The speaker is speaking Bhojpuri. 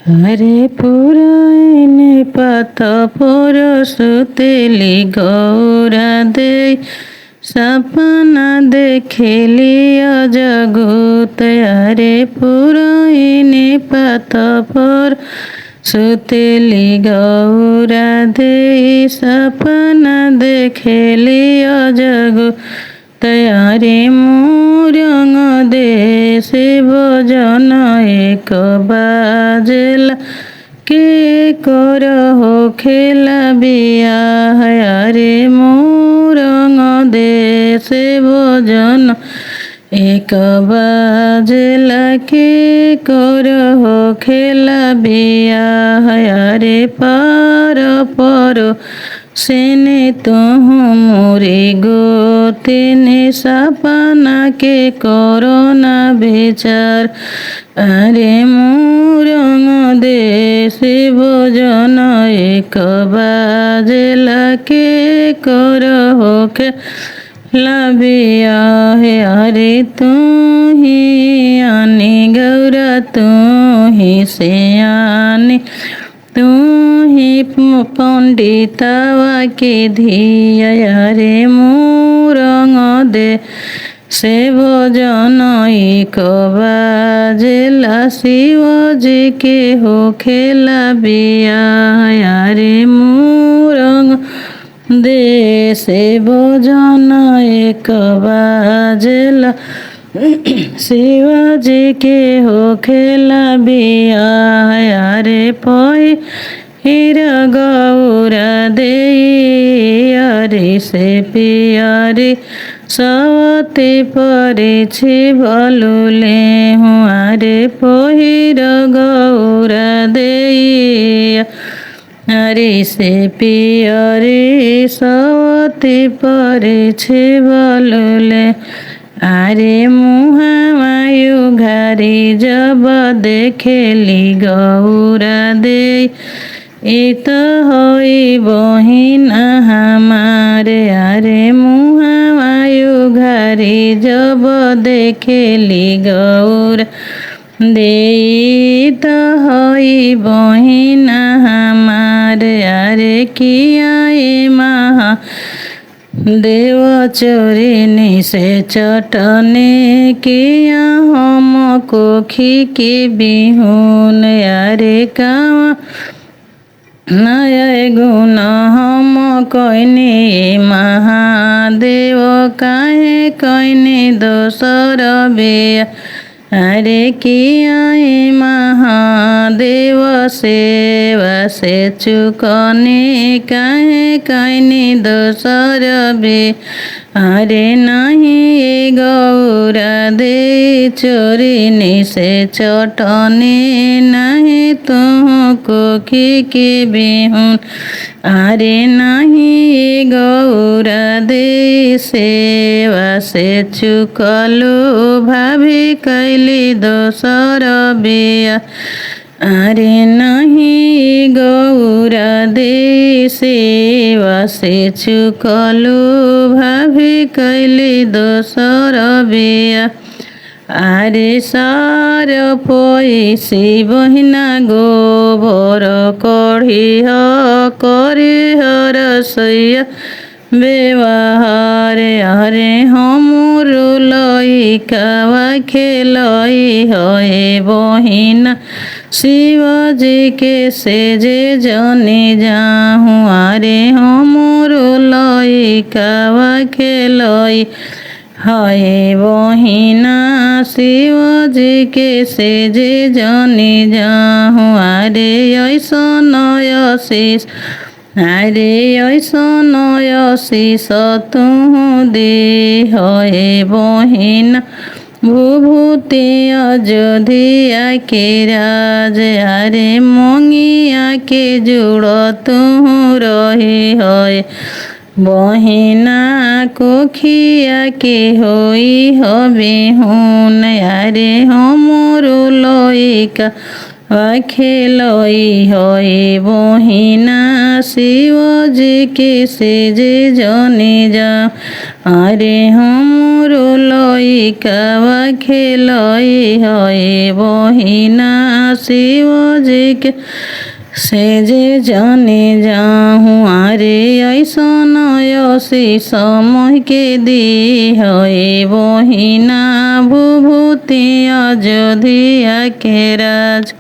হরে পুরাইনে পাতা পরশুতেলি গৌরা দে সপনা দেখেলি অজগুত হরে পুরাইনে পাতা পরশুতেলি গৌরা দে সপনা দেখেলি অজগুত তয়ারে মোরঙ্গ দেশে ভজন এক বাজলা কে কর খেলা বিয়া হয়ারে মোরঙ্গ দেশে ভজন এক বাজলা কে কর খেলা বিয়া হয়ারে পার পর সেনে তুহু মোরে গোতেনে সপনা के করোনা বিচার আরে মোরঙ্গ দেশে ভোজন এক বাজলা কে কর লাভিয়া হে আরে তুহি আনি গৌরা তুহি সে আনি तू ही पंडितवा के धिया रे मोरंग दे से भजन एक बाजला शिव जी के हो खेला बिया रे मोरंग दे से भजन एक बाजला शिवाजी के हो खेला बिया रे पै हिर गौरा दे रे से पियारे सवते परे छे बलुले हुआरे पहिर गौरा दे हरे से पियारे सवते परे छे बलुले आरे मुहामायु घारी जब देखेली गौरा दे इत होई बहिन हमारे आरे मुहामायु घारी जब देखेली गौरा दे इत होई बहिन हमारे आरे किया महा देव चोरिनी से चटने किया हम कोखी के बिहुन यारे कावा नय गुण हम कइने महादेव काहे कइने दोसर बेया अरे किया महादेव सेवा से चुकने काहे कइने दोसर बे अरे नहीं गौरा दे चोरिनी से चटने नहीं तुमको के बिहुन अरे नहीं गौरा दे सेवा से चुकलो भाभी कैली दोसर बिया अरे नहीं गौरा दे सेवा से चुकलो भाभी कैली दोसर बिया आरे सार पैसी बहिना गोबर कढ़िह करे रसैया व्यवहार हरे हमर लइकावा खेलई है बहिना शिवजी के से जे जने जाहूँ आरे हमर लइकावा खेलई हाय बहिना शिवजी के से जे जने जाहूँ आरे ऐसन आशीष आरे ऐसन आशीष तू दे है बहिना भूभूति अयोध्या के राज आरे मंगिया के जुड़ तू रही है बहिना कोखिया के होई हबे हुन आरे हमर लइका खेलई हए बहिना शिवजी के से जे जने जा अरे हमरो लइकावा खेलई हए बहिना शिवजी के से जे जाने जाहूँ अरे ऐसन यसी समय के दी हए बहिना भूभूति अयोध्या के राज।